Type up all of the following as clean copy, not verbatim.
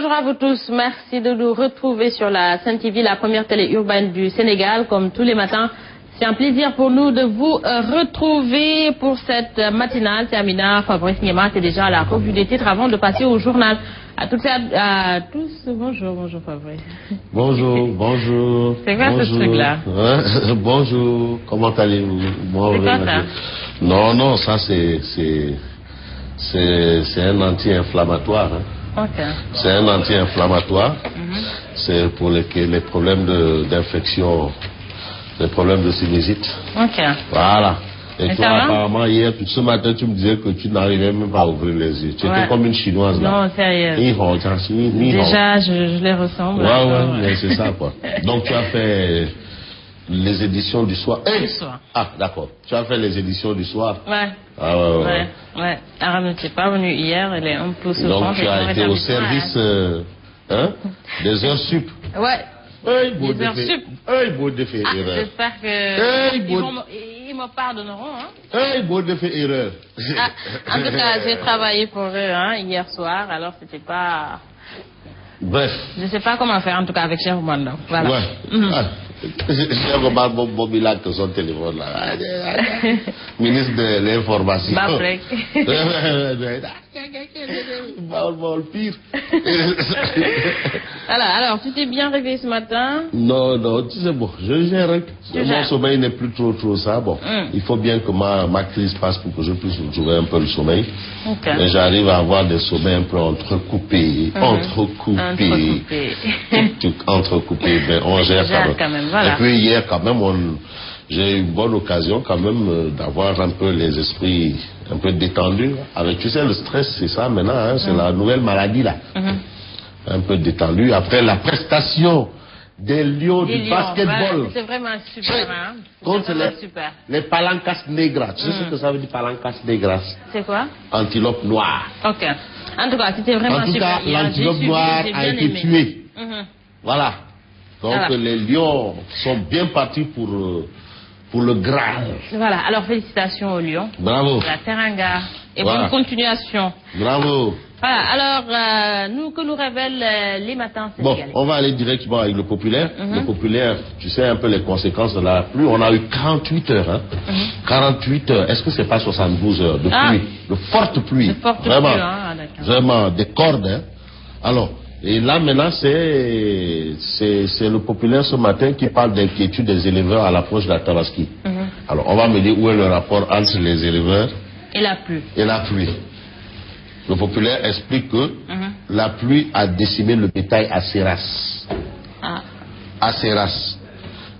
Bonjour à vous tous, merci de nous retrouver sur la Sen TV, la première télé urbaine du Sénégal, comme tous les matins. C'est un plaisir pour nous de vous retrouver pour cette matinale. C'est Amina, Fabrice Niema, c'est déjà la revue des titres avant de passer au journal. À tous, bonjour Fabrice. Bonjour. C'est quoi ce truc-là? Bonjour, comment allez-vous? C'est quoi ça? Non, ça c'est un anti-inflammatoire. Okay. C'est un anti-inflammatoire. C'est pour les problèmes d'infection, les problèmes de sinusite. Ok. Voilà. Et mais toi, apparemment, hier, ce matin, tu me disais que tu n'arrivais même pas à ouvrir les yeux. Tu étais comme une chinoise là. Non, sérieux. Déjà, je les ressemble. Ouais, mais c'est ça quoi. Donc tu as fait les éditions du soir. Du soir. Ah, d'accord. Tu as fait les éditions du soir. Ouais. Ah ouais. Aram n'était pas venue hier, elle est un peu souffrante. Donc tu as été au service des heures sup. Ouais. Des heures sup. Beau défait erreur. J'espère que ils me pardonneront. Beau défait erreur. En tout cas, j'ai travaillé pour eux hier soir, alors c'était pas... Bref. Je sais pas comment faire en tout cas avec Cheikh Oumar. Voilà. Ouais. Cheikh Oumar Bobilak que son téléphone là. Ministre de l'information. Pire. Alors, tu t'es bien réveillé ce matin? Non, tu sais bon, je gère. Mon sommeil n'est plus trop ça. Bon, il faut bien que ma crise passe pour que je puisse retrouver un peu le sommeil. Okay. Mais j'arrive à avoir des sommeils un peu entrecoupés. Entrecoupés. Mais on gère quand même. Voilà. Et puis hier quand même, j'ai eu une bonne occasion quand même d'avoir un peu les esprits un peu détendus. Avec, tu sais, le stress, c'est ça maintenant, c'est la nouvelle maladie là. Un peu détendu. Après la prestation des lions du basketball. C'est vraiment super. Contre les palancas negras. Tu sais ce que ça veut dire palancas negras? C'est quoi? Antilope noire. Ok. En tout cas, c'était vraiment super. En tout cas, l'antilope noire a été tuée. Voilà. Donc les lions sont bien partis pour le Graal. Voilà, alors félicitations aux lions. Bravo. La Teranga. Et bonne continuation. Bravo. Voilà, alors, que nous révèlent les matins sénégalais? Bon, on va aller directement avec le populaire. Le populaire, tu sais un peu les conséquences de la pluie. On a eu 48 heures. 48 heures. Est-ce que c'est pas 72 heures de pluie? De forte pluie. De forte vraiment, pluie, vraiment, des cordes. Alors, et là maintenant, c'est le populaire ce matin qui parle d'inquiétude des éleveurs à l'approche de la Tabaski. Alors, on va me dire où est le rapport entre les éleveurs et la pluie. Le populaire explique que la pluie a décimé le bétail à Seras. À Seras.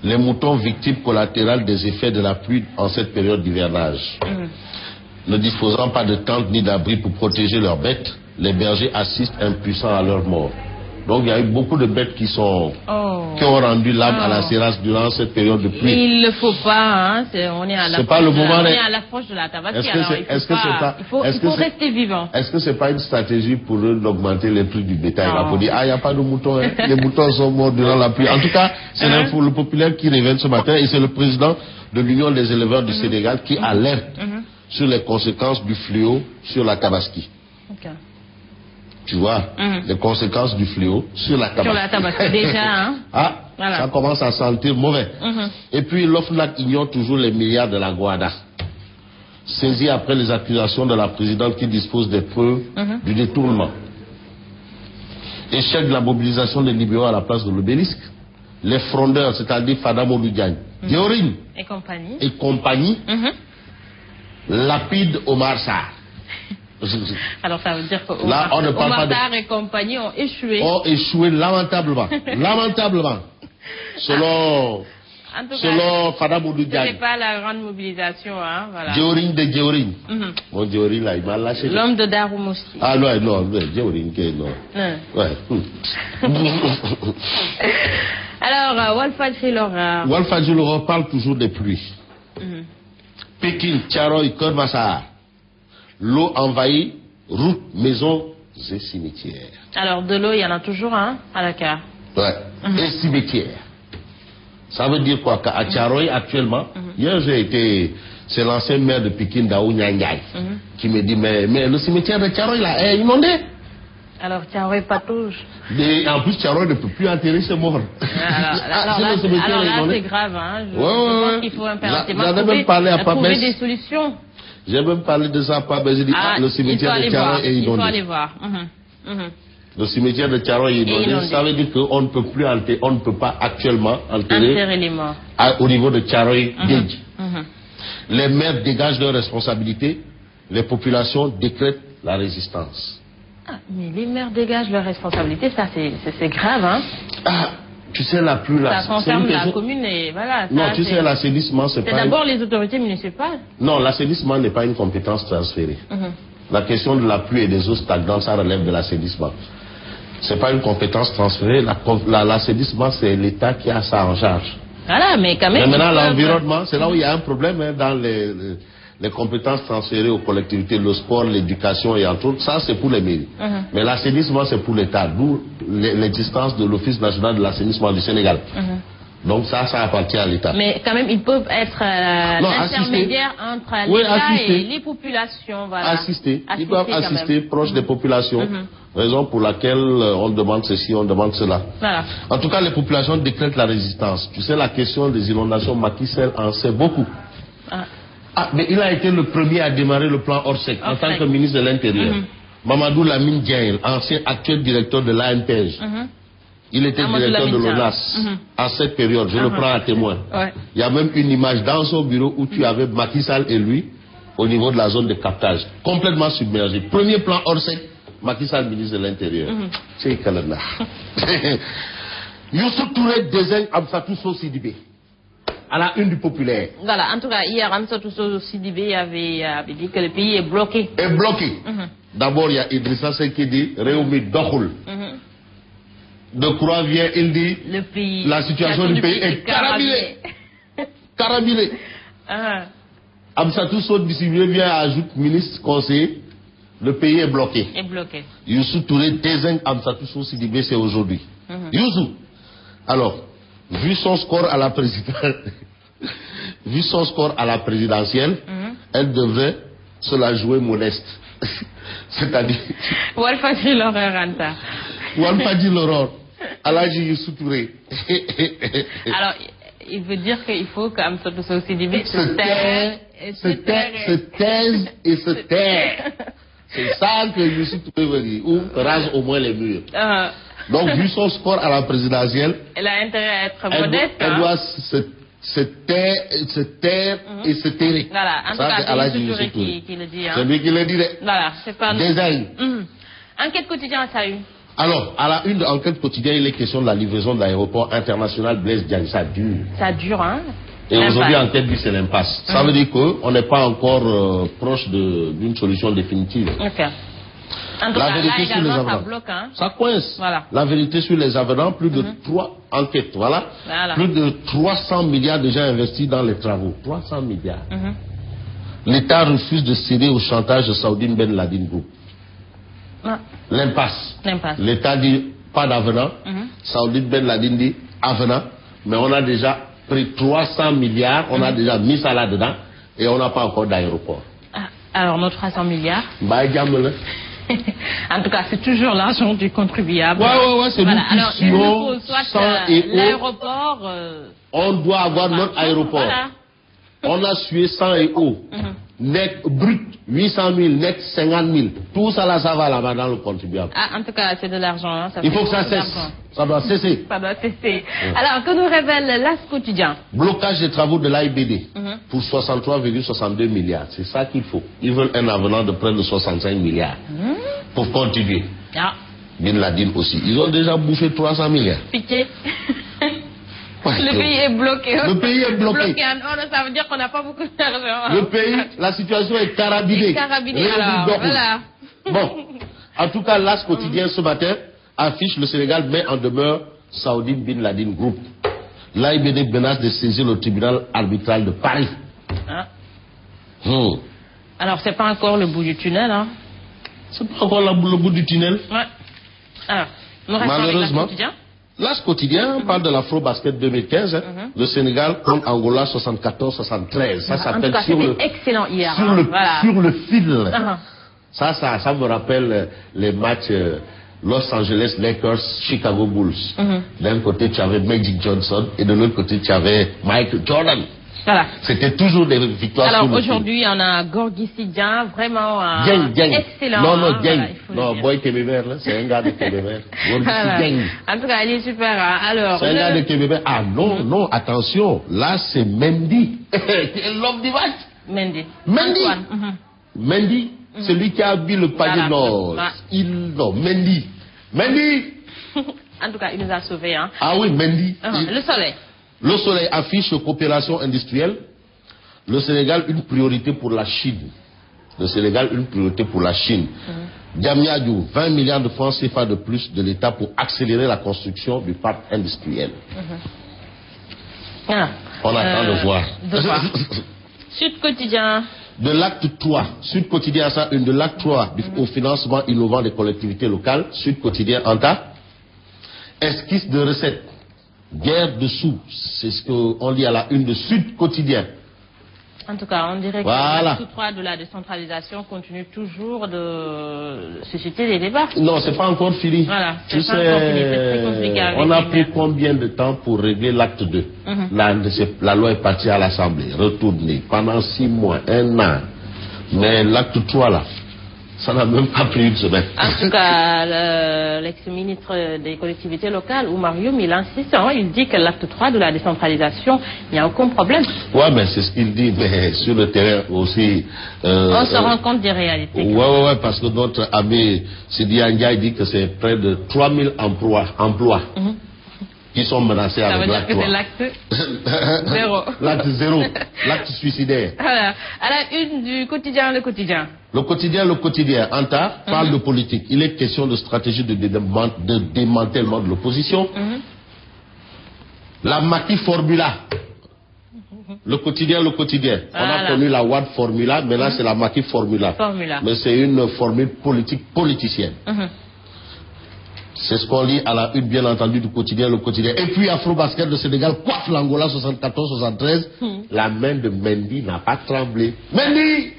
Les moutons victimes collatérales des effets de la pluie en cette période d'hivernage. Ne disposant pas de tentes ni d'abri pour protéger leurs bêtes, les bergers assistent impuissants à leur mort. Donc il y a eu beaucoup de bêtes qui ont rendu l'âme à la Seras durant cette période de pluie. Il ne faut pas, on est à l'approche de la Tabaski. Il faut rester vivant. Est-ce que c'est pas une stratégie pour eux d'augmenter les prix du bétail? Pour dire, il n'y a pas de moutons, les moutons sont morts durant la pluie. En tout cas, c'est l'info, le populaire qui révèle ce matin, et c'est le président de l'Union des éleveurs du Sénégal qui alerte sur les conséquences du fléau sur la Tabaski. Tu vois, les conséquences du fléau sur la Tabaski. Sur la Tabaski, déjà, voilà. Ça commence à sentir mauvais. Et puis l'OFNAC ignore toujours les milliards de la Guada. Saisi après les accusations de la présidente qui dispose des preuves du détournement. Échec de la mobilisation des libéraux à la place de l'obélisque. Les frondeurs, c'est-à-dire Fada Modou Diagne, Diorine et compagnie, lapide Omar Sarr. Alors ça veut dire que Omar Sarr et compagnie ont échoué. Ont échoué lamentablement. Selon Fada Modou Diagne. Ce n'est pas la grande mobilisation, voilà. Diorine. Mon Diorine là, il m'a lâché. L'homme de Darou Moussi. Ah non, Diorine, non. Alors, Walfadjri leur parle toujours des pluies. Pékin, Thiaroye, Keur Massar. L'eau envahit routes, maisons et cimetières. Alors, de l'eau, il y en a toujours, à Dakar. Et cimetières. Ça veut dire quoi? Qu'à Thiaroye, actuellement, hier c'est l'ancien maire de Pékin, Daou Niangai, qui me dit, mais le cimetière de Thiaroye, là, est inondé. Alors, Thiaroye patauge. Et en plus, Thiaroye ne peut plus enterrer ses morts. Alors là, c'est grave. Hein. Je pense qu'il faut impérativement trouver des solutions. J'ai même parlé de ça à Pabès. J'ai dit, le cimetière de Thiaroye est inondé. Il faut aller voir. Le cimetière de Thiaroye est inondé. Ça veut dire qu'on ne peut plus enterrer, on ne peut pas actuellement enterrer les morts. Au niveau de Thiaroye Gédji. Les maires dégagent leurs responsabilités, les populations décrètent la résistance. Ah, mais les maires dégagent leurs responsabilités, ça c'est grave, hein? Ah, tu sais, la pluie là. Ça concerne la commune et voilà. Non, tu sais, l'assainissement, c'est pas. C'est d'abord les autorités municipales. Non, l'assainissement n'est pas une compétence transférée. La question de la pluie et des eaux stagnantes, ça relève de l'assainissement. C'est pas une compétence transférée. L'assainissement, c'est l'État qui a ça en charge. Voilà, mais quand même. Mais maintenant, l'environnement, c'est là où il y a un problème hein, dans les compétences transférées aux collectivités, le sport, l'éducation et entre autres. Ça, c'est pour les mairies. Mais l'assainissement, c'est pour l'État. D'où l'existence de l'Office national de l'assainissement du Sénégal. Donc ça appartient à l'État. Mais quand même, ils peuvent être l'intermédiaire entre l'État et les populations. Voilà. Assister. Ils doivent assister proche des populations. Raison pour laquelle on demande ceci, on demande cela. Voilà. En tout cas, les populations décrètent la résistance. Tu sais, la question des inondations, Macky Sall en sait beaucoup. Mais il a été le premier à démarrer le plan Orsec en tant que ministre de l'Intérieur. Mamadou Lamine Diaye, ancien actuel directeur de l'ANPEJ. Il était directeur de l'ONAS à cette période, je le prends à témoin. Il y a même une image dans son bureau où tu avais Macky Sall et lui au niveau de la zone de captage, complètement submergé. Premier plan Orsec, Macky Sall, ministre de l'Intérieur. C'est Kalana. Youssou Touré désigne Amsatou Sow Sidibé à la une du Populaire. Voilà, en tout cas, hier, Amsatou Sow Sidibé avait dit que le pays est bloqué. Est bloqué. D'abord, il y a Idrissa Seck qui dit Réumi Dokhul. De Croix vient, il dit la situation du pays est carabinée. Carabinée. Amsatou Sow Sidibé vient ajouter ministre conseiller. Le pays est bloqué. Youssou Touré désigne Amsatou Sow Sidibé, c'est aujourd'hui. Youssou. Alors, vu son score à la présidentielle, elle devrait se la jouer modeste. C'est-à-dire. Walfadjri l'horreur, Anta. Walfadjri l'horreur. Alaji Youssou Touré. Alors, il veut dire qu'il faut qu'Amsatou Sow Sidibé se taise et se taire. C'est ça que Youssou Touré veut dire. Ou rase au moins les murs. Donc, vu son score à la présidentielle, elle a intérêt à être modeste. Elle doit se taire et se terrer. Voilà, en tout cas, c'est Youssou Touré qui le dit. C'est lui qui le dit. Voilà, c'est pas nous. Design. Enquête quotidienne, ça a eu. Alors, à la une de l'enquête quotidienne, il est question de la livraison de l'aéroport international Blaise Diagne. Ça dure. Ça dure, hein. Et aujourd'hui, l'enquête dit c'est l'impasse. Ça veut dire qu'on n'est pas encore proche d'une solution définitive. En tout la cas, vérité là, sur les avenants, ça bloque, hein. Ça coince. Voilà. La vérité sur les avenants, plus de 3 enquêtes, voilà. Plus de 300 milliards déjà investis dans les travaux. 300 milliards. L'État refuse de céder au chantage de Saoudine Ben Laden Group. L'impasse. L'État dit pas d'avenant. Saoudine Ben Laden dit avenant. Mais on a déjà pris 300 milliards, on a déjà mis ça là-dedans et on n'a pas encore d'aéroport. Alors, nos 300 milliards. En tout cas, c'est toujours l'argent du contribuable. Ouais, c'est voilà. nous qui suons l'aéroport. On doit avoir notre aéroport. Voilà. On a sué 100 et eau. Net brut, 800 000, net 50 000. Tout ça là, ça va là-bas dans le contribuable. En tout cas, c'est de l'argent. Hein, il faut que ça cesse. Ça doit cesser. Ça doit cesser. Alors, que nous révèle l'As quotidien? Blocage des travaux de l'AIBD pour 63,62 milliards. C'est ça qu'il faut. Ils veulent un avenant de près de 65 milliards pour continuer. Bin Laden aussi. Ils ont déjà bouffé 300 milliards. Pitié. Le pays est bloqué. Le pays est bloqué. Ça veut dire qu'on n'a pas beaucoup d'argent. Le pays, la situation est carabinée. Alors, voilà. Bon, en tout cas, l'As quotidien ce matin affiche le Sénégal met en demeure Saoudine Bin Laden Group. L'AIBD menace de saisir le tribunal arbitral de Paris. Alors, c'est pas encore le bout du tunnel, hein? C'est pas encore le bout du tunnel. Alors, nous restons malheureusement. avec l'As quotidien. L'As quotidien parle de l'Afro-Basket 2015. Le Sénégal contre Angola 74-73. Ça s'appelle sur le excellent hier. Sur le fil. Ça me rappelle les matchs Los Angeles Lakers, Chicago Bulls. D'un côté, tu avais Magic Johnson et de l'autre côté, tu avais Michael Jordan. Voilà. C'était toujours des victoires. Alors aujourd'hui, on a Gorgui Sy-Dieng, vraiment excellent. Non, Dieng. Non, Boy Kébémer, c'est un gars de Kébémer. Gorgui Sy-Dieng. En tout cas, il est super. Alors, c'est un gars de Kébémer. Ah non, non, attention. Là, c'est Mendy. L'homme du match. Mendy. Mendy, celui qui a bu le panier d'or. Non, Mendy. En tout cas, il nous a sauvés. Hein. Ah oui, Mendy. Le soleil. Le soleil affiche coopération industrielle. Le Sénégal, une priorité pour la Chine. Le Sénégal, une priorité pour la Chine. Diamniadio, 20 milliards de francs CFA de plus de l'État pour accélérer la construction du parc industriel. On attend de voir. Sud Quotidien. De l'acte 3, Sud Quotidien, ça, une de l'acte 3 au financement innovant des collectivités locales. Sud Quotidien, en tas. Esquisse de recettes. Guerre de sous, c'est ce qu'on lit à la une de Sud Quotidien. En tout cas, on dirait que l'acte 3 de la décentralisation continue toujours de susciter des débats. Non, c'est pas encore fini. Voilà, c'est pas encore fini, c'est très compliqué. On a pris combien de temps pour régler l'acte 2 La loi est partie à l'Assemblée, retournée pendant 6 mois, 1 an. Mais l'acte 3 là, ça n'a même pas pris une semaine. En tout cas, l'ex-ministre des collectivités locales, Oumar Youm, il insiste, il dit que l'acte 3 de la décentralisation, il n'y a aucun problème. Oui, mais c'est ce qu'il dit, mais sur le terrain aussi... on se rend compte des réalités. Oui, parce que notre ami Sidi Andia dit que c'est près de 3000 emplois qui sont menacés avec l'acte 3. Ça veut dire que c'est l'acte 0. L'acte 0, l'acte suicidaire. Voilà. À la une du quotidien, le quotidien. Le quotidien, Anta, parle de politique. Il est question de stratégie de démantèlement de l'opposition. La Macky Formula. Le quotidien. Voilà. On a connu la WAD Formula, mais là c'est la Macky Formula. Mais c'est une formule politique politicienne. C'est ce qu'on lit à la une, bien entendu, du quotidien, le quotidien. Et puis Afro-Basket de Sénégal coiffe l'Angola 74-73. La main de Mendy n'a pas tremblé. Mendy!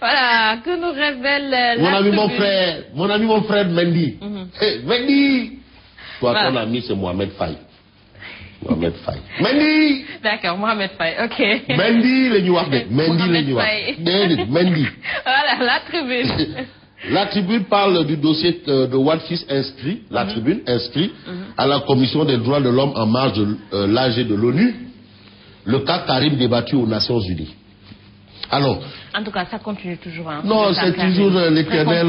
Voilà, que nous révèle mon ami, mon frère Mendy. Hey, Mendy! Toi, ton ami, c'est Mohamed Faye. Mendy! D'accord, Mohamed Faye, ok. Mendy, le New York. Mendy. Voilà, la tribune. La tribune parle du dossier de Wadfis inscrit, la tribune inscrit à la Commission des droits de l'homme en marge de l'AG de l'ONU, le cas Karim débattu aux Nations Unies. Alors, en tout cas, ça continue toujours. Hein, non, c'est toujours l'éternel.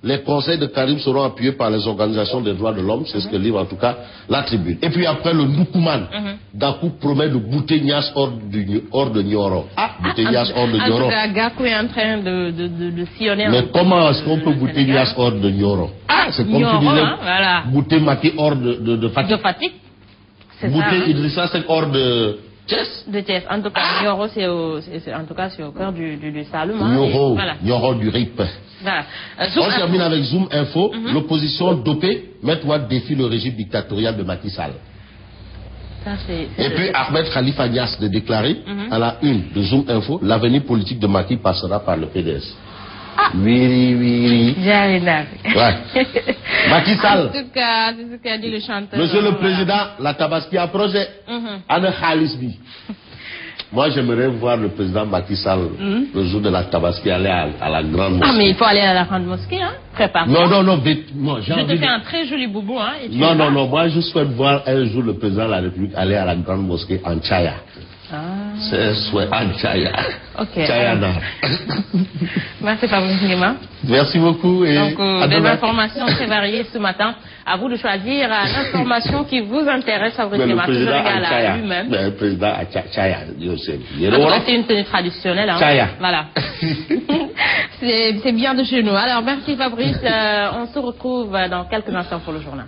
Les conseils de Karim seront appuyés par les organisations des droits de l'homme, c'est ce que livre en tout cas la tribune. Et puis après, le Ndoukoumane, Gakou promet de bouter Nias hors de Nioro. Bouter Nias hors de Nioro. En tout cas, Gakou est en train de sillonner. Mais comment est-ce qu'on peut bouter Nias hors de Nioro? C'est comme tu disais, voilà. Bouter Maki hors de Fatick. De Fatick. Bouter Idrissa Seck hors de Thiès. De Thiès. En tout cas, Nioro, c'est au cœur du Saloum. Nioro du RIP. Voilà. On termine avec Zoom Info. L'opposition dopée met au défi le régime dictatorial de Macky Sall. Et puis Ahmed Khalifa Niass de déclarer à la une de Zoom Info, l'avenir politique de Macky passera par le PDS. Oui. Macky Sall. En tout cas, c'est ce qu'a dit le chanteur. Monsieur le Président, la Tabaski a projet. Anne Khalisbi. Moi, j'aimerais voir le président Macky Sall le jour de la Tabaski aller à la grande mosquée. Mais il faut aller à la grande mosquée, hein. Prépare. Non. Je te fais un très joli boubou, hein. Non. Moi, je souhaite voir un jour le président de la République aller à la grande mosquée en Tchaya. C'est un souhait en Tchaya. Ok. Tchayana. Merci Fabrice Nguema. Merci beaucoup. Et donc, des informations très variées ce matin. À vous de choisir l'information qui vous intéresse, Fabrice Nguema. Le président à lui-même. Le président à Tchaya. C'est une tenue traditionnelle. Hein. Tchaya. Voilà. C'est bien de chez nous. Alors, merci Fabrice. On se retrouve dans quelques instants pour le journal.